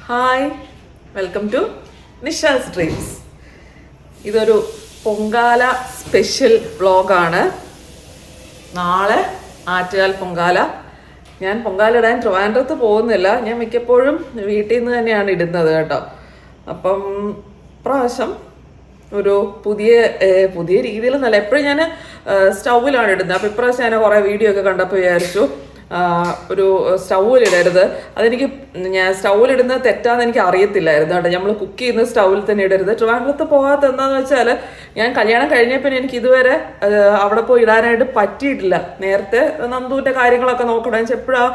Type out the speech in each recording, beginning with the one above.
Hi, welcome to Nisha's dreams. ഇതൊരു Pongala special വ്ളോഗാണ്. നാളെ ആറ്റുകാൽ പൊങ്കാല. ഞാൻ പൊങ്കാല ഇടാൻ ട്രിവാൻഡ്രത്ത് പോകുന്നില്ല. ഞാൻ മിക്കപ്പോഴും വീട്ടിൽ നിന്ന് തന്നെയാണ് ഇടുന്നത് കേട്ടോ. അപ്പം പ്രാവശ്യം ഒരു പുതിയ രീതിയിലൊന്നല്ല, എപ്പോഴും ഞാൻ സ്റ്റൗവിലാണ് ഇടുന്നത്. അപ്പോൾ ഇപ്രാവശ്യം ഞാൻ കുറേ വീഡിയോ ഒക്കെ കണ്ടപ്പോൾ വിചാരിച്ചു ഒരു സ്റ്റൗവിലിടരുത്. അതെനിക്ക് ഞാൻ സ്റ്റൗവിലിടുന്നത് തെറ്റാന്ന് എനിക്ക് അറിയത്തില്ലായിരുന്നു കേട്ടോ. നമ്മൾ കുക്ക് ചെയ്യുന്ന സ്റ്റൗവിൽ തന്നെ ഇടരുത്. ട്രിവാൻഡ്രത്ത് പോകാത്ത എന്താണെന്ന് വെച്ചാൽ, ഞാൻ കല്യാണം കഴിഞ്ഞപ്പോൾ എനിക്ക് ഇതുവരെ അവിടെ പോയി ഇടാനായിട്ട് പറ്റിയിട്ടില്ല. നേരത്തെ നന്ദുവിൻ്റെ കാര്യങ്ങളൊക്കെ നോക്കണം വെച്ചാൽ എപ്പോഴും ആ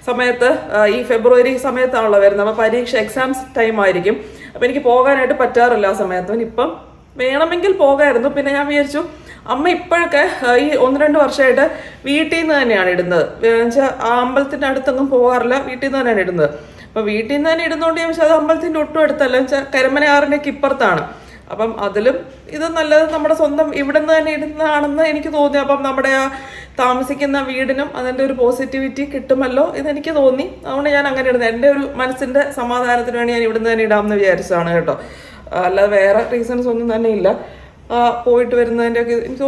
സമയത്ത് ഈ ഫെബ്രുവരി സമയത്താണല്ലോ വരുന്നത്. അപ്പോൾ പരീക്ഷ എക്സാംസ് ടൈം ആയിരിക്കും. അപ്പോൾ എനിക്ക് പോകാനായിട്ട് പറ്റാറില്ല ആ സമയത്ത്. ഇപ്പം വേണമെങ്കിൽ പോകായിരുന്നു. പിന്നെ ഞാൻ വിചാരിച്ചു അമ്മ ഇപ്പോഴൊക്കെ ഈ 1-2 വർഷമായിട്ട് വീട്ടിൽ നിന്ന് തന്നെയാണ് ഇടുന്നത്. വെച്ചാൽ ആ അമ്പലത്തിൻ്റെ അടുത്തൊന്നും പോകാറില്ല, വീട്ടിൽ നിന്ന് തന്നെയാണ് ഇടുന്നത്. അപ്പോൾ വീട്ടിൽ നിന്ന് തന്നെ ഇടുന്നതുകൊണ്ട് ഞാൻ അത് അമ്പലത്തിൻ്റെ ഒട്ടും അടുത്തല്ല, വെച്ചാൽ കരമനയാറിൻ്റെയൊക്കെ ഇപ്പുറത്താണ്. അപ്പം അതിലും ഇത് നല്ലത് നമ്മുടെ സ്വന്തം ഇവിടെ നിന്ന് തന്നെ ഇടുന്നതാണെന്ന് എനിക്ക് തോന്നി. അപ്പം നമ്മുടെ ആ താമസിക്കുന്ന വീടിനും അതിൻ്റെ ഒരു പോസിറ്റിവിറ്റി കിട്ടുമല്ലോ ഇതെനിക്ക് തോന്നി. അതുകൊണ്ട് ഞാൻ അങ്ങനെ ഇടുന്നത്. എൻ്റെ ഒരു മനസ്സിൻ്റെ സമാധാനത്തിന് വേണ്ടി ഞാൻ ഇവിടുന്ന് തന്നെ ഇടാമെന്ന് വിചാരിച്ചതാണ് കേട്ടോ. അല്ലാതെ വേറെ റീസൺസ് ഒന്നും തന്നെ ഇല്ല. പോയിട്ട് വരുന്നതിൻ്റെ ഒക്കെ എനിക്ക്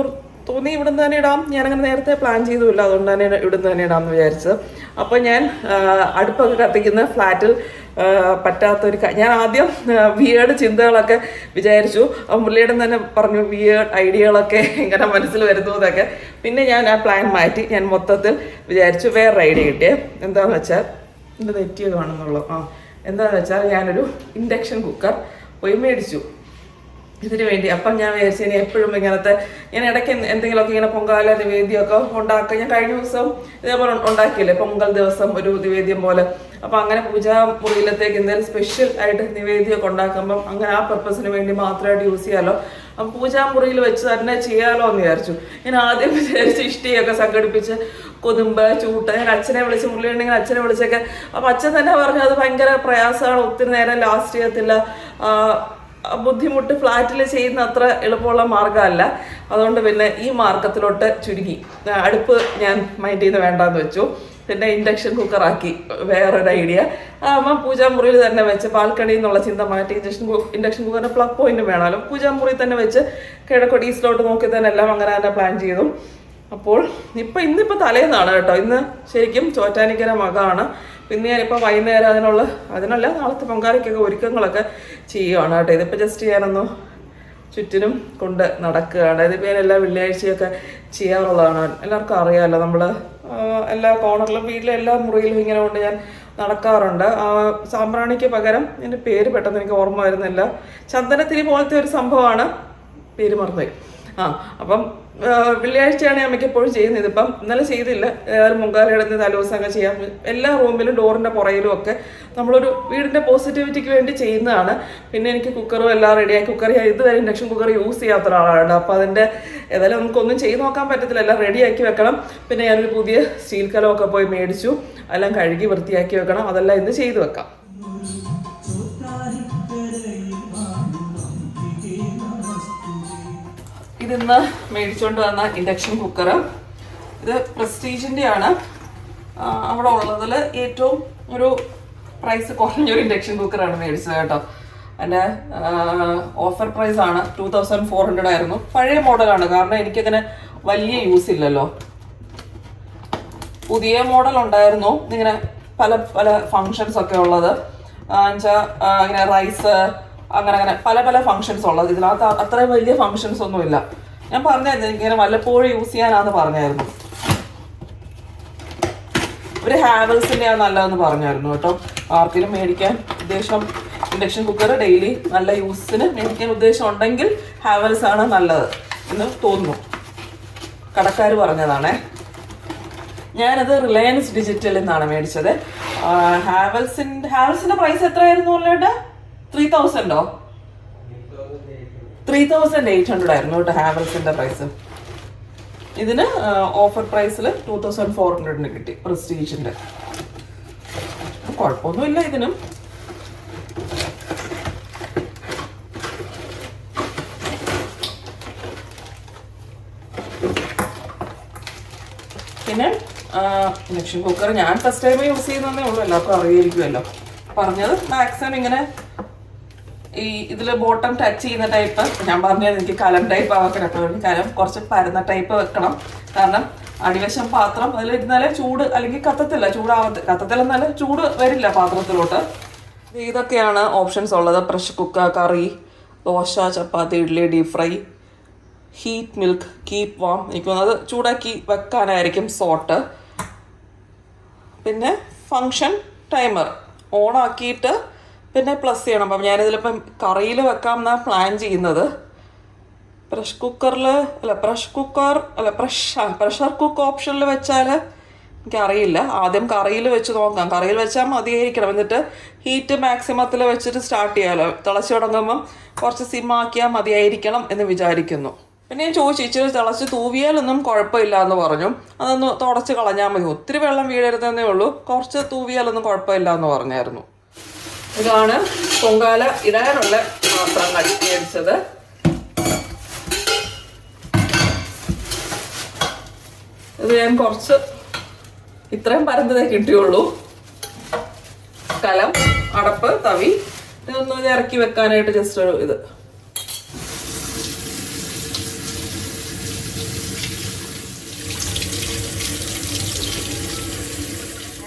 തോന്നി ഇവിടുന്ന് തന്നെ ഇടാം. ഞാനങ്ങനെ നേരത്തെ പ്ലാൻ ചെയ്തുമില്ല, അതുകൊണ്ട് തന്നെ ഇവിടുന്ന് തന്നെ ഇടാമെന്ന് വിചാരിച്ചത്. അപ്പോൾ ഞാൻ അടുപ്പൊക്കെ കത്തിക്കുന്ന ഫ്ലാറ്റിൽ പറ്റാത്തൊരു ഞാൻ ആദ്യം വിയേർഡ് ചിന്തകളൊക്കെ വിചാരിച്ചു. അപ്പം പുള്ളിയുടെ തന്നെ പറഞ്ഞു വിയേർഡ് ഐഡിയകളൊക്കെ ഇങ്ങനെ മനസ്സിൽ വരുന്നു എന്നൊക്കെ. പിന്നെ ഞാൻ ആ പ്ലാൻ മാറ്റി ഞാൻ മൊത്തത്തിൽ വിചാരിച്ചു വേറൊരു ഐഡിയ കിട്ടിയേ. എന്താണെന്ന് വെച്ചാൽ എൻ്റെ നെറ്റിയെ കാണുന്നുള്ളൂ. എന്താണെന്ന് വെച്ചാൽ ഞാനൊരു ഇൻഡക്ഷൻ കുക്കർ പോയി മേടിച്ചു ഇതിനു വേണ്ടി. അപ്പം ഞാൻ വിചാരിച്ചു ഇനി എപ്പോഴും ഇങ്ങനത്തെ ഞാൻ ഇടയ്ക്ക് എന്തെങ്കിലുമൊക്കെ ഇങ്ങനെ പൊങ്കാല നിവേദ്യമൊക്കെ ഉണ്ടാക്കുക. ഞാൻ കഴിഞ്ഞ ദിവസം ഇതേപോലെ ഉണ്ടാക്കിയില്ലേ, പൊങ്കൽ ദിവസം ഒരു നിവേദ്യം പോലെ. അപ്പം അങ്ങനെ പൂജാമുറിയിലത്തേക്ക് എന്തെങ്കിലും സ്പെഷ്യൽ ആയിട്ട് നിവേദ്യമൊക്കെ ഉണ്ടാക്കുമ്പം അങ്ങനെ ആ പർപ്പസിന് വേണ്ടി മാത്രമായിട്ട് യൂസ് ചെയ്യാമല്ലോ. അപ്പം പൂജാമുറിയിൽ വെച്ച് തന്നെ ചെയ്യാമല്ലോ എന്ന് വിചാരിച്ചു. ഞാൻ ആദ്യം വിചാരിച്ച് ഇഷ്ടിയൊക്കെ സംഘടിപ്പിച്ച് കൊതുമ്പ് ചൂട്ട് ഞാൻ അച്ഛനെ വിളിച്ച് മുള്ളിയുണ്ടെങ്കിൽ അച്ഛനെ വിളിച്ചൊക്കെ. അപ്പം അച്ഛൻ തന്നെ പറഞ്ഞു അത് ഭയങ്കര പ്രയാസമാണ്, ഒത്തിരി നേരം ലാസ്റ്റ് ചെയ്യത്തില്ല, ബുദ്ധിമുട്ട്, ഫ്ലാറ്റിൽ ചെയ്യുന്ന അത്ര എളുപ്പമുള്ള മാർഗ്ഗമല്ല. അതുകൊണ്ട് പിന്നെ ഈ മാർഗത്തിലോട്ട് ചുരുങ്ങി അടുപ്പ് ഞാൻ മൈൻഡ് ചെയ്ത് വേണ്ടാന്ന് വെച്ചു. പിന്നെ ഇൻഡക്ഷൻ കുക്കറാക്കി വേറൊരു ഐഡിയ. അപ്പം പൂജാമുറിയിൽ തന്നെ വെച്ച് ബാൽക്കണിയിൽ നിന്നുള്ള ചിന്ത മാറ്റി ഇൻഡക്ഷൻ കുക്കറിൻ്റെ പ്ലഗ് പോയിന്റ് വേണമല്ലോ, പൂജാമുറിയിൽ തന്നെ വെച്ച് കിഴക്കോട്ട് ഈസ്റ്റിലോട്ട് നോക്കി തന്നെ എല്ലാം അങ്ങനെ തന്നെ പ്ലാൻ ചെയ്തു. അപ്പോൾ ഇന്നിപ്പോൾ തലേന്നാണ് കേട്ടോ. ഇന്ന് ശരിക്കും ചോറ്റാനിക്കര മകമാണ്. പിന്നെ ഞാനിപ്പോൾ വൈകുന്നേരം അതിനല്ല നാളത്തെ പൊങ്കാലയ്ക്കൊക്കെ ഒരുക്കങ്ങളൊക്കെ ചെയ്യുകയാണ് കേട്ടോ. ഇതിപ്പോൾ ജസ്റ്റ് ഞാനൊന്ന് ചുറ്റിനും കൊണ്ട് നടക്കുകയാണ്. ഇതിപ്പോൾ ഞാൻ എല്ലാ വെള്ളിയാഴ്ചയൊക്കെ ചെയ്യാറുള്ളതാണ്. എല്ലാവർക്കും അറിയാമല്ലോ, നമ്മൾ എല്ലാ കോർണറിലും വീട്ടിലെ എല്ലാ മുറിയിലും ഇങ്ങനെ കൊണ്ട് ഞാൻ നടക്കാറുണ്ട്. സാമ്പ്രാണിക്ക് പകരം എൻ്റെ പേര് പെട്ടെന്ന് എനിക്ക് ഓർമ്മ വരുന്നില്ല, ചന്ദനത്തിരി പോലത്തെ ഒരു സംഭവമാണ്, പേര് മറന്നുപോയി. അപ്പം വെള്ളിയാഴ്ചയാണ് ഞാൻ മിക്കപ്പോഴും ചെയ്യുന്നത്. ഇതിപ്പം ഇന്നലെ ചെയ്തില്ല. ഏതായാലും പൊങ്കാലയിടുന്ന തലേദിവസമൊക്കെ ചെയ്യാം. എല്ലാ റൂമിലും ഡോറിൻ്റെ പുറയിലും ഒക്കെ നമ്മളൊരു വീടിൻ്റെ പോസിറ്റിവിറ്റിക്ക് വേണ്ടി ചെയ്യുന്നതാണ്. പിന്നെ എനിക്ക് കുക്കറും എല്ലാം റെഡിയായി. കുക്കർ ഇതുവരെ ഇൻഡക്ഷൻ കുക്കർ യൂസ് ചെയ്യാത്ത ഒരാളാണ്. അപ്പോൾ അതിൻ്റെ ഏതായാലും നമുക്കൊന്നും ചെയ്ത് നോക്കാൻ പറ്റത്തില്ല, എല്ലാം റെഡിയാക്കി വെക്കണം. പിന്നെ ഞാനൊരു പുതിയ സ്റ്റീൽ കലമൊക്കെ പോയി മേടിച്ചു, എല്ലാം കഴുകി വൃത്തിയാക്കി വെക്കണം. അതെല്ലാം ഇന്ന് ചെയ്ത് വെക്കാം. ഇതിന്ന് മേടിച്ചുകൊണ്ട് വന്ന ഇൻഡക്ഷൻ കുക്കർ, ഇത് പ്രസ്റ്റീജിൻ്റെ ആണ്. അവിടെ ഉള്ളതിൽ ഏറ്റവും ഒരു പ്രൈസ് കുറഞ്ഞൊരു ഇൻഡക്ഷൻ കുക്കറാണ് മേടിച്ചത് കേട്ടോ. എൻ്റെ ഓഫർ പ്രൈസാണ് 2400 ആയിരുന്നു. പഴയ മോഡലാണ്, കാരണം എനിക്കങ്ങനെ വലിയ യൂസ് ഇല്ലല്ലോ. പുതിയ മോഡൽ ഉണ്ടായിരുന്നു ഇങ്ങനെ പല പല ഫങ്ഷൻസ് ഒക്കെ ഉള്ളത്. എന്നുവെച്ചാൽ ഇങ്ങനെ റൈസ് അങ്ങനെ പല ഫങ്ഷൻസ് ഉള്ളത്. ഇതിനകത്ത് അത്രയും വലിയ ഫങ്ഷൻസ് ഒന്നുമില്ല. ഞാൻ പറഞ്ഞായിരുന്നു എനിക്കിങ്ങനെ വല്ലപ്പോഴും യൂസ് ചെയ്യാനാന്ന് പറഞ്ഞായിരുന്നു. ഒരു ഹാവൽസിൻ്റെ ആണ് നല്ലതെന്ന് പറഞ്ഞായിരുന്നു കേട്ടോ. ആർക്കെങ്കിലും മേടിക്കാൻ ഉദ്ദേശം ഇൻഡക്ഷൻ കുക്കർ ഡെയിലി നല്ല യൂസിന് മേടിക്കാൻ ഉദ്ദേശം ഉണ്ടെങ്കിൽ ഹാവൽസ് ആണ് നല്ലത് എന്ന് തോന്നുന്നു. കടക്കാർ പറഞ്ഞതാണേ. ഞാനത് റിലയൻസ് ഡിജിറ്റലിൽ നിന്നാണ് മേടിച്ചത്. ഹാവൽസിന്റെ പ്രൈസ് എത്രയായിരുന്നു അല്ലേട്ടാ? 3000 3800 ആയിരുന്നു കേട്ടോ ഹാവൽസിന്റെ പ്രൈസ്. ഇതിന് ഓഫർ പ്രൈസിൽ 2400 കിട്ടി പ്രസ്റ്റീജിന്റെ. കുഴപ്പമൊന്നുമില്ല ഇതിനും. പിന്നെ ഇൻഡക്ഷൻ കുക്കർ ഞാൻ ഫസ്റ്റ് ടൈം യൂസ് ചെയ്യുന്നതേ ഉള്ളൂ, എല്ലാവർക്കും അറിയായിരിക്കുമല്ലോ. പറഞ്ഞത് മാക്സിമം ഇങ്ങനെ ഈ ഇതിൽ ബോട്ടം ടച്ച് ചെയ്യുന്ന ടൈപ്പ്. ഞാൻ പറഞ്ഞത് എനിക്ക് കലം ടൈപ്പ് ആക്കണം, കലം കുറച്ച് പരന്ന ടൈപ്പ് വെക്കണം. കാരണം അടിവശം പാത്രം അതിലിരുന്നാലേ ചൂട്, അല്ലെങ്കിൽ കത്തത്തില്ല, കത്തത്തില്ലെന്നാല് ചൂട് വരില്ല പാത്രത്തിലോട്ട്. ഇതൊക്കെയാണ് ഓപ്ഷൻസ് ഉള്ളത്. Pressure cooker, curry, dosa, chapati, idli, deep fry, heat milk, keep warm. എനിക്ക് തോന്നുന്നത് ചൂടാക്കി വെക്കാനായിരിക്കും സോട്ട്. പിന്നെ ഫങ്ഷൻ ടൈമർ ഓൺ ആക്കിയിട്ട് പിന്നെ പ്ലസ് ചെയ്യണം. അപ്പം ഞാനിതിലിപ്പം കറിയിൽ വെക്കാമെന്നാണ് പ്ലാൻ ചെയ്യുന്നത്. പ്രഷർ കുക്ക് ഓപ്ഷനിൽ വെച്ചാൽ എനിക്കറിയില്ല. ആദ്യം കറിയിൽ വെച്ച് നോക്കാം. കറിയിൽ വെച്ചാൽ മതിയായിരിക്കണം. എന്നിട്ട് ഹീറ്റ് മാക്സിമത്തിൽ വെച്ചിട്ട് സ്റ്റാർട്ട് ചെയ്യാമല്ലോ. തിളച്ച് തുടങ്ങുമ്പം കുറച്ച് സിമ്മാക്കിയാൽ മതിയായിരിക്കണം എന്ന് വിചാരിക്കുന്നു. പിന്നെ ഞാൻ ചോദിച്ചു, ഇച്ചിരി തിളച്ച് തൂവിയാലൊന്നും കുഴപ്പമില്ല എന്ന് പറഞ്ഞു. അതൊന്ന് തുടച്ച് കളഞ്ഞാൽ മതി, ഒത്തിരി വെള്ളം വീഴരുതെന്നേ ഉള്ളൂ, കുറച്ച് തൂവിയാലൊന്നും കുഴപ്പമില്ല എന്ന് പറഞ്ഞായിരുന്നു. ഇതാണ് പൊങ്കാല ഇടാനുള്ള പാത്രം മേടിച്ചത്. ഇത് ഞാൻ കുറച്ച് ഇത്രയും പരന്നതേ കിട്ടിയുള്ളൂ. കലം, അടപ്പ്, തവി, ഇതൊന്നും ഇറക്കി വെക്കാനായിട്ട് ജസ്റ്റ് ഒരു ഇത്.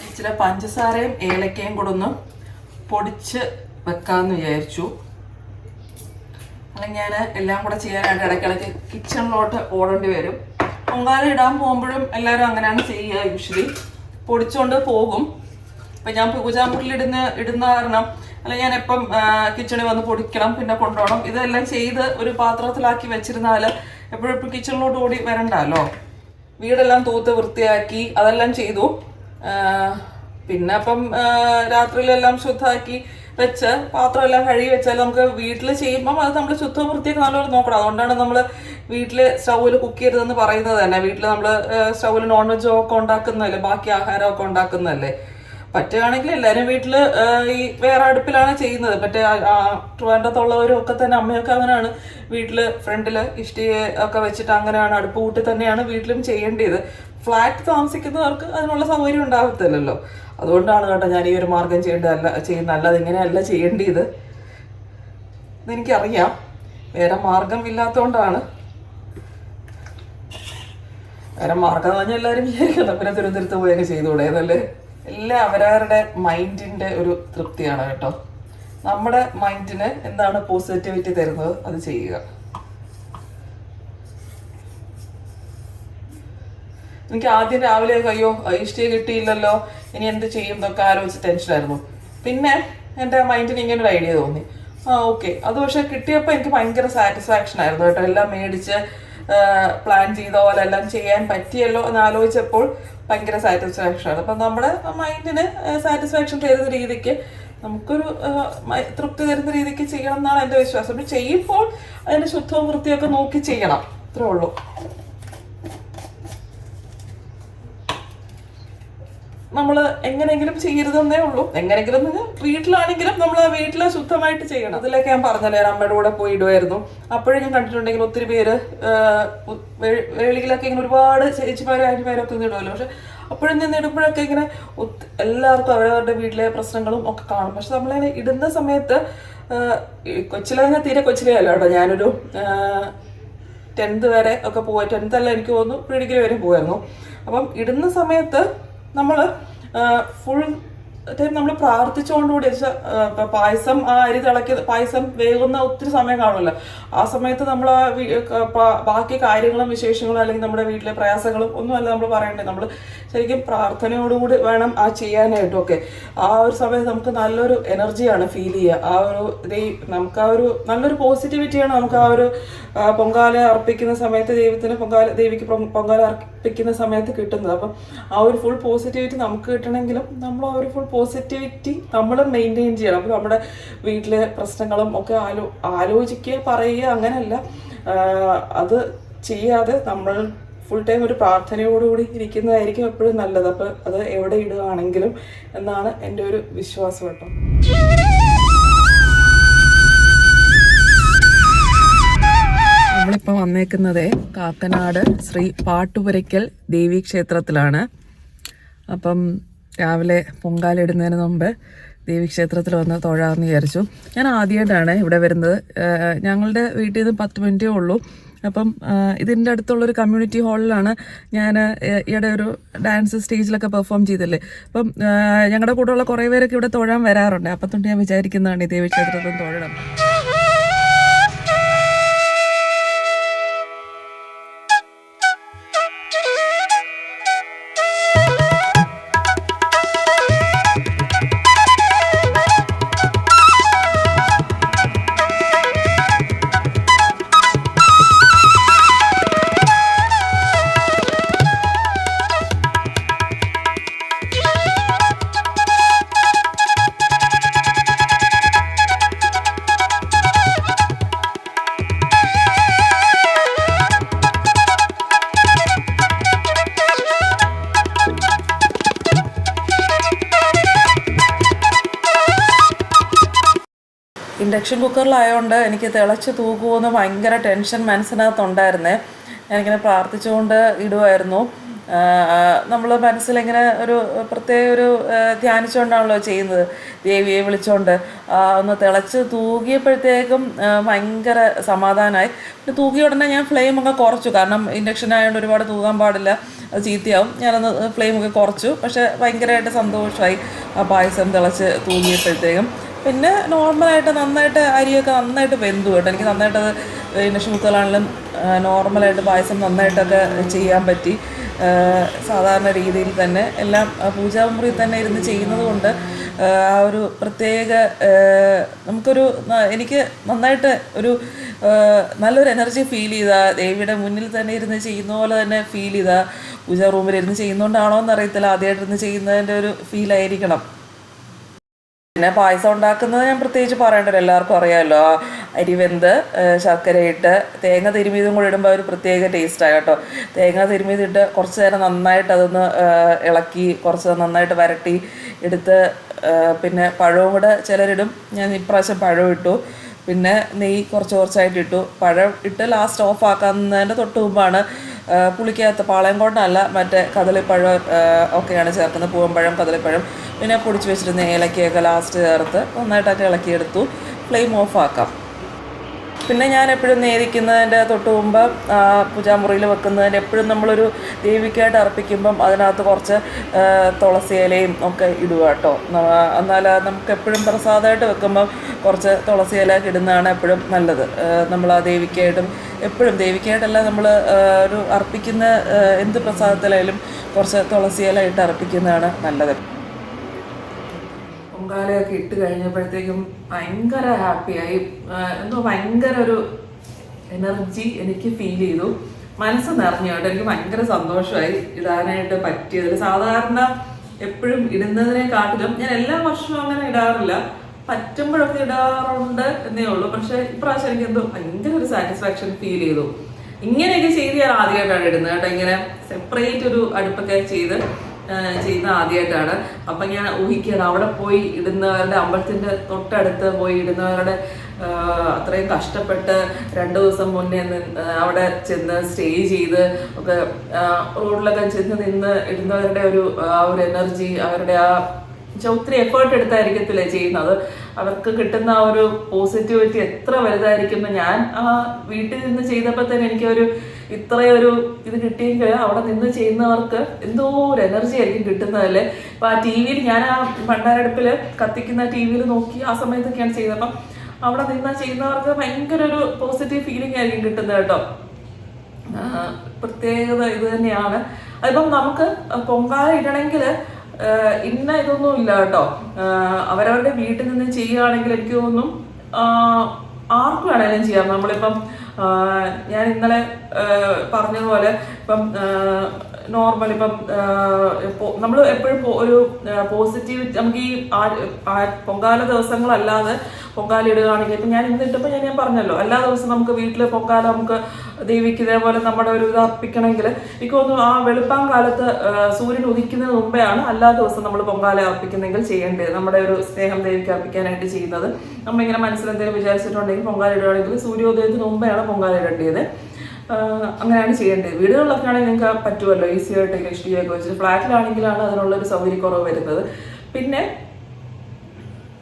ഇച്ചിരി പഞ്ചസാരയും ഏലക്കയും കൂടെ ഒന്ന് പൊടിച്ച് വെക്കാമെന്ന് വിചാരിച്ചു. അല്ലെങ്കിൽ ഞാൻ എല്ലാം കൂടെ ചെയ്യാനായിട്ട് ഇടയ്ക്കിടയ്ക്ക് കിച്ചണിലോട്ട് ഓടേണ്ടി വരും. പൊങ്കാല ഇടാൻ പോകുമ്പോഴും എല്ലാവരും അങ്ങനെയാണ് ചെയ്യുക യൂഷ്വലി, പൊടിച്ചുകൊണ്ട് പോകും. ഇപ്പം ഞാൻ പൂജാമുറിയിൽ ഇടുന്ന കാരണം അല്ലെങ്കിൽ ഞാൻ എപ്പം കിച്ചണിൽ വന്ന് പൊടിക്കണം, പിന്നെ കൊണ്ടുപോകണം. ഇതെല്ലാം ചെയ്ത് ഒരു പാത്രത്തിലാക്കി വെച്ചിരുന്നാൽ എപ്പോഴും കിച്ചണിലോട്ട് ഓടി വരണ്ടല്ലോ. വീടെല്ലാം തൂത്ത് വൃത്തിയാക്കി അതെല്ലാം ചെയ്തു. പിന്നെ അപ്പം രാത്രിയിലെല്ലാം ശുദ്ധമാക്കി വെച്ച് പാത്രമെല്ലാം കഴുകി വെച്ചാൽ നമുക്ക് വീട്ടിൽ ചെയ്യുമ്പം അത് നമ്മൾ ശുദ്ധവും വൃത്തിയൊക്കെ നല്ലപോലെ നോക്കണം. അതുകൊണ്ടാണ് നമ്മൾ വീട്ടിൽ സ്റ്റൗവിൽ കുക്ക് ചെയ്തതെന്ന് പറയുന്നത് തന്നെ. വീട്ടിൽ നമ്മൾ സ്റ്റൗവിൽ നോൺ വെജോ ഒക്കെ ഉണ്ടാക്കുന്നതല്ലേ, ബാക്കി ആഹാരമൊക്കെ ഉണ്ടാക്കുന്നതല്ലേ. പറ്റുകയാണെങ്കിൽ എല്ലാവരും വീട്ടിൽ ഈ വേറെ അടുപ്പിലാണ് ചെയ്യുന്നത്. മറ്റേ ട്രിവാൻഡ്രത്തുള്ളവരും ഒക്കെ തന്നെ, അമ്മയൊക്കെ അങ്ങനെയാണ് വീട്ടിൽ ഫ്രണ്ടിൽ ഇഷ്ടി ഒക്കെ വെച്ചിട്ട് അങ്ങനെയാണ് അടുപ്പ് കൂട്ടി തന്നെയാണ് വീട്ടിലും ചെയ്യേണ്ടത്. ഫ്ലാറ്റ് താമസിക്കുന്നവർക്ക് അതിനുള്ള സൗകര്യം ഉണ്ടാകത്തില്ലല്ലോ. അതുകൊണ്ടാണ് കേട്ടോ ഞാൻ ഈ ഒരു മാർഗം ചെയ്യുന്നതല്ല, അതിങ്ങനെയല്ല ചെയ്യേണ്ടത്. ഇതെനിക്കറിയാം, വേറെ മാർഗം ഇല്ലാത്തതുകൊണ്ടാണ്. വേറെ മാർഗം എന്ന് പറഞ്ഞാൽ എല്ലാവരും വിചാരിക്കണം പിന്നെ തിരുവനന്തപുരത്ത് പോയൊക്കെ ചെയ്തുകൂടെ എന്നല്ലേ. എല്ലാം അവരവരുടെ മൈൻഡിൻ്റെ ഒരു തൃപ്തിയാണ് കേട്ടോ. നമ്മുടെ മൈൻഡിന് എന്താണ് പോസിറ്റിവിറ്റി തരുന്നത് അത് ചെയ്യുക. എനിക്ക് ആദ്യം രാവിലെ അയ്യോ ഇഷ്ടിക കിട്ടിയില്ലല്ലോ, ഇനി എന്ത് ചെയ്യും എന്നൊക്കെ ആലോചിച്ച് ടെൻഷനായിരുന്നു. പിന്നെ എൻ്റെ മൈൻഡിന് ഇങ്ങനെ ഒരു ഐഡിയ തോന്നി, ഓക്കെ അത് പക്ഷെ കിട്ടിയപ്പോൾ എനിക്ക് ഭയങ്കര സാറ്റിസ്ഫാക്ഷൻ ആയിരുന്നു കേട്ടോ. എല്ലാം മേടിച്ച് പ്ലാൻ ചെയ്ത പോലെ എല്ലാം ചെയ്യാൻ പറ്റിയല്ലോ എന്ന് ആലോചിച്ചപ്പോൾ ഭയങ്കര സാറ്റിസ്ഫാക്ഷൻ ആണ്. അപ്പം നമ്മുടെ മൈൻഡിന് സാറ്റിസ്ഫാക്ഷൻ തരുന്ന രീതിക്ക്, നമുക്കൊരു തൃപ്തി തരുന്ന രീതിക്ക് ചെയ്യണം എന്നാണ് എൻ്റെ വിശ്വാസം. അപ്പം ചെയ്യുമ്പോൾ അതിൻ്റെ ശുദ്ധവും വൃത്തിയൊക്കെ നോക്കി ചെയ്യണം, അത്രേ ഉള്ളൂ. നമ്മൾ എങ്ങനെയെങ്കിലും ചെയ്യരുതെന്നേ ഉള്ളൂ. എങ്ങനെയെങ്കിലും വീട്ടിലാണെങ്കിലും നമ്മൾ ആ വീട്ടിൽ ശുദ്ധമായിട്ട് ചെയ്യണം. അതിലൊക്കെ ഞാൻ പറഞ്ഞല്ലേ, അമ്മയുടെ കൂടെ പോയി ഇടുമായിരുന്നു. അപ്പോഴും ഞാൻ കണ്ടിട്ടുണ്ടെങ്കിൽ ഒത്തിരി പേര് വേളികളൊക്കെ ഇങ്ങനെ ഒരുപാട് ചേച്ചിമാരും ആന്റിമാരും ഒക്കെ ഇടുമല്ലോ. പക്ഷെ അപ്പോഴും നിന്ന് ഇടുമ്പോഴൊക്കെ ഇങ്ങനെ എല്ലാവർക്കും അവരവരുടെ വീട്ടിലെ പ്രശ്നങ്ങളും ഒക്കെ കാണും. പക്ഷെ നമ്മളിങ്ങനെ ഇടുന്ന സമയത്ത് കൊച്ചിലെ ഞാൻ തീരെ കൊച്ചിലേ അല്ല കേട്ടോ. ഞാനൊരു 10th വരെ ഒക്കെ പോയി, 10th അല്ല എനിക്ക് തോന്നുന്നു പ്രീ ഡിഗ്രി വരെ പോയായിരുന്നു. അപ്പം ഇടുന്ന സമയത്ത് നമ്മൾ ഫുൾ ടൈം നമ്മൾ പ്രാർത്ഥിച്ചുകൊണ്ടുകൂടി പായസം, ആ അരി പായസം വേകുന്ന ഒത്തിരി സമയം കാണുമല്ലോ. ആ സമയത്ത് നമ്മൾ ബാക്കി കാര്യങ്ങളും വിശേഷങ്ങളും അല്ലെങ്കിൽ നമ്മുടെ വീട്ടിലെ പ്രയാസങ്ങളും ഒന്നുമല്ല നമ്മൾ പറയേണ്ടത്. നമ്മൾ ശരിക്കും പ്രാർത്ഥനയോടുകൂടി വേണം ആ ചെയ്യാനായിട്ടും ഒക്കെ. ആ ഒരു സമയത്ത് നമുക്ക് നല്ലൊരു എനർജിയാണ് ഫീൽ ചെയ്യുക. ആ ഒരു നമുക്ക് ആ ഒരു നല്ലൊരു പോസിറ്റിവിറ്റിയാണ് നമുക്ക് ആ ഒരു പൊങ്കാല അർപ്പിക്കുന്ന സമയത്ത് ദേവിക്ക് പൊങ്കാല അർപ്പിക്കുന്ന സമയത്ത് കിട്ടുന്നത്. അപ്പം ആ ഒരു ഫുൾ പോസിറ്റിവിറ്റി നമുക്ക് കിട്ടണമെങ്കിലും നമ്മൾ ആ ഒരു ഫുൾ പോസിറ്റിവിറ്റി നമ്മൾ മെയിൻറ്റെയിൻ ചെയ്യണം. അപ്പോൾ നമ്മുടെ വീട്ടിലെ പ്രശ്നങ്ങളും ഒക്കെ ആലോചിക്കുക, പറയുക, അങ്ങനെയല്ല. അത് ചെയ്യാതെ നമ്മൾ ഫുൾ ടൈം ഒരു പ്രാർത്ഥനയോടുകൂടി ഇരിക്കുന്നതായിരിക്കും എപ്പോഴും നല്ലത്. അപ്പോൾ അത് എവിടെ ഇടുകയാണെങ്കിലും എന്നാണ് എൻ്റെ ഒരു വിശ്വാസം കേട്ടോ. നമ്മളിപ്പോൾ വന്നേക്കുന്നത് കാക്കനാട് ശ്രീ പാട്ടുപുരയ്ക്കൽ ദേവീ ക്ഷേത്രത്തിലാണ്. അപ്പം രാവിലെ പൊങ്കാല ഇടുന്നതിന് മുമ്പ് ദേവീക്ഷേത്രത്തിൽ വന്ന് തൊഴാമെന്ന് വിചാരിച്ചു. ഞാൻ ആദ്യമായിട്ടാണ് ഇവിടെ വരുന്നത്. ഞങ്ങളുടെ വീട്ടിൽ നിന്ന് 10 മിനിറ്റേ ഉള്ളൂ. അപ്പം ഇതിൻ്റെ അടുത്തുള്ളൊരു കമ്മ്യൂണിറ്റി ഹാളിലാണ് ഞാൻ ഈയിടെ ഒരു ഡാൻസ് സ്റ്റേജിലൊക്കെ പെർഫോം ചെയ്തില്ലേ. അപ്പം ഞങ്ങളുടെ കൂടെയുള്ള കുറേ പേരൊക്കെ ഇവിടെ തൊഴാൻ വരാറുണ്ട്. അപ്പം തൊട്ട് ഞാൻ വിചാരിക്കുന്നതാണ് ഈ ദേവീക്ഷേത്രത്തിൽ തൊഴണം. ഇൻഡക്ഷൻ കുക്കറിലായതുകൊണ്ട് എനിക്ക് തിളച്ച് തൂക്കുമെന്ന് ഭയങ്കര ടെൻഷൻ മനസ്സിനകത്തുണ്ടായിരുന്നേ. ഞാനിങ്ങനെ പ്രാർത്ഥിച്ചുകൊണ്ട് ഇടുമായിരുന്നു. നമ്മൾ മനസ്സിലിങ്ങനെ ഒരു പ്രത്യേക ഒരു ധ്യാനിച്ചുകൊണ്ടാണല്ലോ ചെയ്യുന്നത്, ദേവിയെ വിളിച്ചുകൊണ്ട്. ഒന്ന് തിളച്ച് തൂകിയപ്പോഴത്തേക്കും ഭയങ്കര സമാധാനമായി. പിന്നെ തൂകിയ ഉടനെ ഞാൻ ഫ്ലെയിമൊക്കെ കുറച്ചു. കാരണം ഇൻഡക്ഷൻ ആയതുകൊണ്ട് ഒരുപാട് തൂകാൻ പാടില്ല, അത് ചീത്തയാവും. ഞാനൊന്ന് ഫ്ലെയിമൊക്കെ കുറച്ചു. പക്ഷേ ഭയങ്കരമായിട്ട് സന്തോഷമായി ആ പായസം തിളച്ച് തൂകിയപ്പോഴത്തേക്കും. പിന്നെ നോർമലായിട്ട് നന്നായിട്ട് അരിയൊക്കെ നന്നായിട്ട് വെന്തു കേട്ടോ. എനിക്ക് നന്നായിട്ടത് ഇൻഡക്ഷൻ കുക്കറിലാണെങ്കിലും നോർമലായിട്ട് പായസം നന്നായിട്ടൊക്കെ ചെയ്യാൻ പറ്റി. സാധാരണ രീതിയിൽ തന്നെ എല്ലാം പൂജാമുറിയിൽ തന്നെ ഇരുന്ന് ചെയ്യുന്നത് കൊണ്ട് ആ ഒരു പ്രത്യേക എനിക്ക് നന്നായിട്ട് ഒരു നല്ലൊരു എനർജി ഫീൽ ചെയ്താ. ദേവിയുടെ മുന്നിൽ തന്നെ ഇരുന്ന് ചെയ്യുന്ന പോലെ തന്നെ ഫീൽ ചെയ്താ. പൂജാ റൂമിൽ ഇരുന്ന് ചെയ്യുന്നതുകൊണ്ടാണോ എന്നറിയത്തില്ല, ആദ്യമായിട്ടിരുന്ന് ചെയ്യുന്നതിൻ്റെ ഒരു ഫീലായിരിക്കണം. പിന്നെ പായസം ഉണ്ടാക്കുന്നത് ഞാൻ പ്രത്യേകിച്ച് പറയേണ്ടല്ലോ, എല്ലാവർക്കും അറിയാമല്ലോ. അരി വെന്ത് ശർക്കരയിട്ട് തേങ്ങ തിരുമിയതും കൂടി ഇടുമ്പോൾ ഒരു പ്രത്യേക ടേസ്റ്റാണ് കേട്ടോ. തേങ്ങ തിരുമിയതിട്ട് കുറച്ച് നേരം നന്നായിട്ട് അതൊന്ന് ഇളക്കി കുറച്ച് നന്നായിട്ട് വരട്ടി എടുത്ത് പിന്നെ പഴവും കൂടെ ചിലരിടും. ഞാൻ ഇപ്രാവശ്യം പഴം ഇട്ടു. പിന്നെ നെയ്യ് കുറച്ചായിട്ട് ഇട്ടു. പഴം ഇട്ട് ലാസ്റ്റ് ഓഫ് ആക്കുന്നതിൻ്റെ തൊട്ട് മുമ്പാണ് പുളിക്കകത്ത് പാളയംകോട്ടനല്ല മറ്റേ കദളിപ്പഴം ഒക്കെയാണ് ചേർക്കുന്നത്. പൂവമ്പഴം, കദളിപ്പഴം, പിന്നെ പൊടിച്ച് വെച്ചിരുന്ന ഏലക്കയൊക്കെ ലാസ്റ്റ് ചേർത്ത് നന്നായിട്ടൊക്കെ ഇളക്കിയെടുത്തു. ഫ്ലെയിം ഓഫ് ആക്കാം. പിന്നെ ഞാൻ എപ്പോഴും നേദിക്കുന്നതിൻ്റെ തൊട്ട് മുമ്പ് പൂജാമുറിയിൽ വെക്കുന്നതിൻ്റെ എപ്പോഴും നമ്മളൊരു ദേവിക്കായിട്ട് അർപ്പിക്കുമ്പം അതിനകത്ത് കുറച്ച് തുളസി ഇലയും ഒക്കെ ഇടുക കേട്ടോ. എന്നാൽ നമുക്ക് എപ്പോഴും പ്രസാദമായിട്ട് വെക്കുമ്പം കുറച്ച് തുളസി ഇല ഇടുന്നതാണ് എപ്പോഴും നല്ലത്. നമ്മൾ ആ ദേവിക്കായിട്ടും എപ്പോഴും ദേവിക്കായിട്ടല്ല നമ്മൾ ഒരു അർപ്പിക്കുന്ന എന്ത് പ്രസാദത്തിലായാലും കുറച്ച് തുളസി ഇല ഇട്ട് അർപ്പിക്കുന്നതാണ് നല്ലത്. പൊങ്കാലയൊക്കെ ഇട്ട് കഴിഞ്ഞപ്പോഴത്തേക്കും ഭയങ്കര ഹാപ്പിയായി. എന്തോ ഭയങ്കര ഒരു എനർജി എനിക്ക് ഫീൽ ചെയ്തു. മനസ്സ് നിറഞ്ഞു കേട്ടോ. എനിക്ക് ഭയങ്കര സന്തോഷമായി ഇടാനായിട്ട് പറ്റിയതിൽ. സാധാരണ എപ്പോഴും ഇടുന്നതിനെക്കാട്ടിലും ഞാൻ എല്ലാ വർഷവും അങ്ങനെ ഇടാറില്ല, പറ്റുമ്പോഴൊക്കെ ഇടാറുണ്ട് എന്നേ ഉള്ളൂ. പക്ഷെ ഇപ്രാവശ്യം എനിക്ക് എന്തോ ഭയങ്കര ഒരു സാറ്റിസ്ഫാക്ഷൻ ഫീൽ ചെയ്തു. ഇങ്ങനെയൊക്കെ ചെയ്ത് ഞാൻ ആദ്യമായിട്ടാണ് ഇടുന്നത് കേട്ടോ. ഇങ്ങനെ സെപ്പറേറ്റ് ഒരു അടുപ്പൊക്കെ ചെയ്യുന്ന ആദ്യമായിട്ടാണ്. അപ്പം ഞാൻ ഊഹിക്കുകയാണ് അവിടെ പോയി ഇടുന്നവരുടെ, അമ്പലത്തിൻ്റെ തൊട്ടടുത്ത് പോയി ഇടുന്നവരുടെ അത്രയും കഷ്ടപ്പെട്ട് 2 ദിവസം മുന്നേ അവിടെ ചെന്ന് സ്റ്റേ ചെയ്ത് ഒക്കെ റോഡിലൊക്കെ ചെന്ന് നിന്ന് ഇടുന്നവരുടെ ഒരു എനർജി, അവരുടെ ഒത്തിരി എഫേർട്ട് എടുത്തായിരിക്കത്തില്ലേ ചെയ്യുന്നത്. അവർക്ക് കിട്ടുന്ന ആ ഒരു പോസിറ്റിവിറ്റി എത്ര വലുതായിരിക്കും. ഞാൻ വീട്ടിൽ നിന്ന് ചെയ്തപ്പോൾ തന്നെ എനിക്കൊരു ഇത്രയൊരു ഇത് കിട്ടിയെങ്കിൽ അവിടെ നിന്ന് ചെയ്യുന്നവർക്ക് എന്തോ ഒരു എനർജി ആയിരിക്കും കിട്ടുന്നതല്ലേ. ഇപ്പം ആ ടി വിയിൽ ഞാൻ ആ ഭണ്ഡാരടുപ്പിൽ കത്തിക്കുന്ന ടി വിയിൽ നോക്കി ആ സമയത്തൊക്കെയാണ് ചെയ്തപ്പം അവിടെ നിന്ന് ചെയ്യുന്നവർക്ക് ഭയങ്കര ഒരു പോസിറ്റീവ് ഫീലിംഗ് ആയിരിക്കും കിട്ടുന്നത് കേട്ടോ. പ്രത്യേകത ഇത് തന്നെയാണ്. അതിപ്പം നമുക്ക് പൊങ്കാല ഇടണമെങ്കിൽ ഇന്ന ഇതൊന്നും ഇല്ല കേട്ടോ. അവരവരുടെ വീട്ടിൽ നിന്ന് ചെയ്യുകയാണെങ്കിൽ എനിക്ക് തോന്നും ആർക്കും വേണമെങ്കിലും ചെയ്യാം. നമ്മളിപ്പം ഞാൻ ഇന്നലെ പറഞ്ഞതുപോലെ ഇപ്പം നോർമൽ ഇപ്പം നമ്മൾ എപ്പോഴും ഒരു പോസിറ്റിവിറ്റി നമുക്ക് ഈ പൊങ്കാല ദിവസങ്ങളല്ലാതെ പൊങ്കാല ഇടുകയാണെങ്കിൽ ഇപ്പം ഞാൻ ഇന്ന് ഇട്ടപ്പോൾ ഞാൻ പറഞ്ഞല്ലോ, എല്ലാ ദിവസവും നമുക്ക് വീട്ടിൽ പൊങ്കാല നമുക്ക് ദേവിക്ക് ഇതേപോലെ നമ്മുടെ ഒരു ഇത് അർപ്പിക്കണമെങ്കിൽ എനിക്ക് തോന്നുന്നു ആ വെളുപ്പാൻ കാലത്ത് സൂര്യൻ ഉദിക്കുന്നതിന് മുമ്പെയാണ് എല്ലാ ദിവസവും നമ്മൾ പൊങ്കാല അർപ്പിക്കുന്നെങ്കിൽ ചെയ്യേണ്ടത്. നമ്മുടെ ഒരു സ്നേഹം ദേവിക്ക് അർപ്പിക്കാനായിട്ട് ചെയ്യുന്നത് നമ്മളിങ്ങനെ മനസ്സിലെന്തെങ്കിലും വിചാരിച്ചിട്ടുണ്ടെങ്കിൽ പൊങ്കാല ഇടുകയാണെങ്കിൽ സൂര്യോദയത്തിന് മുമ്പെയാണ് പൊങ്കാല ഇടേണ്ടത്. അങ്ങനെയാണ് ചെയ്യേണ്ടത്. വീടുകളിലൊക്കെ ആണെങ്കിൽ നിങ്ങൾക്ക് പറ്റുമല്ലോ ഈസി ആയിട്ട് ഇലക്ട്രിസിറ്റി ഒക്കെ വെച്ചിട്ട്. ഫ്ലാറ്റിലാണെങ്കിലാണ് അതിനുള്ളൊരു സൗകര്യക്കുറവ് വരുന്നത്. പിന്നെ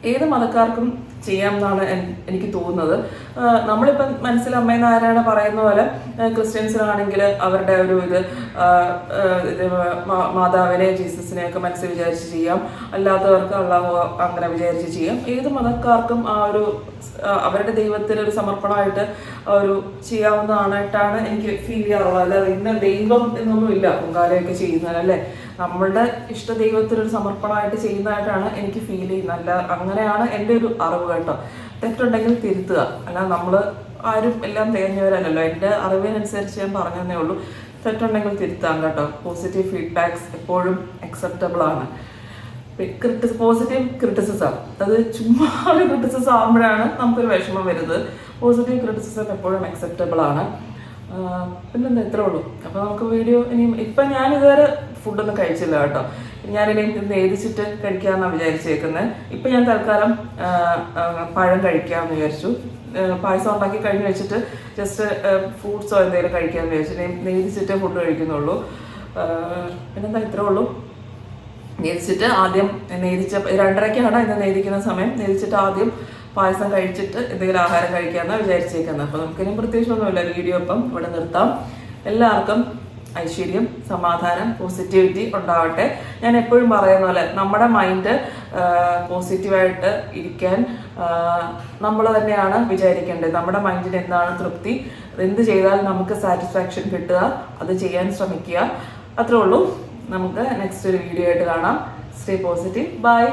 ഏത് മതക്കാർക്കും ചെയ്യാമെന്നാണ് എനിക്ക് തോന്നുന്നത്. നമ്മളിപ്പം മനസ്സിൽ അമ്മ നാരായണ പറയുന്ന പോലെ ക്രിസ്ത്യൻസിനാണെങ്കിൽ അവരുടെ ഒരു ഇത് മാതാവിനെ ജീസസിനെ ഒക്കെ മനസ്സിൽ വിചാരിച്ച് ചെയ്യാം, അല്ലാത്തവർക്ക് അള്ളാഹു അങ്ങനെ വിചാരിച്ച് ചെയ്യാം. ഏത് മതക്കാർക്കും ആ ഒരു അവരുടെ ദൈവത്തിന് ഒരു സമർപ്പണമായിട്ട് ഒരു ചെയ്യാവുന്നതായിട്ടാണ് എനിക്ക് ഫീൽ ചെയ്യാറുള്ളത്. അല്ലാതെ ഇന്ന ദൈവം എന്നൊന്നും ഇല്ല പൊങ്കാലയൊക്കെ ചെയ്യുന്നത് അല്ലേ, നമ്മളുടെ ഇഷ്ട ദൈവത്തിനൊരു സമർപ്പണമായിട്ട് ചെയ്യുന്നതായിട്ടാണ് എനിക്ക് ഫീൽ ചെയ്യുന്നത്. അല്ല അങ്ങനെയാണ് എൻ്റെ ഒരു അറിവ് കേട്ടോ. തെറ്റുണ്ടെങ്കിൽ തിരുത്തുക, അല്ലാതെ നമ്മൾ ആരും എല്ലാം തികഞ്ഞവരല്ലല്ലോ. എൻ്റെ അറിവിനനുസരിച്ച് ഞാൻ പറഞ്ഞതേ ഉള്ളൂ. തെറ്റുണ്ടെങ്കിൽ തിരുത്താം കേട്ടോ. പോസിറ്റീവ് ഫീഡ്ബാക്സ് എപ്പോഴും അക്സെപ്റ്റബിൾ ആണ്. പോസിറ്റീവ് ക്രിറ്റിസിസം, അത് ചുമ്മാ ഒരു ക്രിറ്റിസിസം ആകുമ്പോഴാണ് നമുക്കൊരു വിഷമം വരുന്നത്. പോസിറ്റീവ് ക്രിറ്റിസിസം എപ്പോഴും അക്സെപ്റ്റബിൾ ആണ്. പിന്നെന്താ, ഇത്രേ ഉള്ളൂ. അപ്പോൾ നമുക്ക് വീഡിയോ ഇനിയും ഇപ്പം ഞാൻ ഇതുവരെ ഫുഡൊന്നും കഴിച്ചില്ല കേട്ടോ. ഞാനിനി നേദിച്ചിട്ട് കഴിക്കാമെന്നാണ് വിചാരിച്ചേക്കുന്നത്. ഇപ്പം ഞാൻ തൽക്കാലം പഴം കഴിക്കാമെന്ന് വിചാരിച്ചു. പായസം ഉണ്ടാക്കി കഴിഞ്ഞ് വെച്ചിട്ട് ജസ്റ്റ് ഫ്രൂട്ട്സോ എന്തെങ്കിലും കഴിക്കാമെന്ന് വിചാരിച്ചു. നേദിച്ചിട്ട് ഫുഡ് കഴിക്കുന്നുള്ളൂ. പിന്നെന്താ, ഇത്രേ ഉള്ളൂ. നേദിച്ചിട്ട് ആദ്യം നേദിച്ച 2:30-ക്കാണ് ഇന്ന് നേദിക്കുന്ന സമയം. നേദിച്ചിട്ട് ആദ്യം പായസം കഴിച്ചിട്ട് എന്തെങ്കിലും ആഹാരം കഴിക്കാമെന്നാണ് വിചാരിച്ചേക്കുന്നത്. അപ്പോൾ നമുക്കിനി പ്രത്യേകിച്ചൊന്നുമില്ല. വീഡിയോ ഇപ്പം ഇവിടെ നിർത്താം. എല്ലാവർക്കും ഐശ്വര്യം, സമാധാനം, പോസിറ്റിവിറ്റി ഉണ്ടാവട്ടെ. ഞാൻ എപ്പോഴും പറയുന്ന പോലെ നമ്മുടെ മൈൻഡ് പോസിറ്റീവായിട്ട് ഇരിക്കാൻ നമ്മൾ തന്നെയാണ് വിചാരിക്കേണ്ടത്. നമ്മുടെ മൈൻഡിന് എന്താണ് തൃപ്തി, എന്ത് ചെയ്താൽ നമുക്ക് സാറ്റിസ്ഫാക്ഷൻ കിട്ടുക, അത് ചെയ്യാൻ ശ്രമിക്കുക. അത്രേ ഉള്ളൂ. നമുക്ക് നെക്സ്റ്റ് ഒരു വീഡിയോ ആയിട്ട് കാണാം. Stay positive. ബൈ.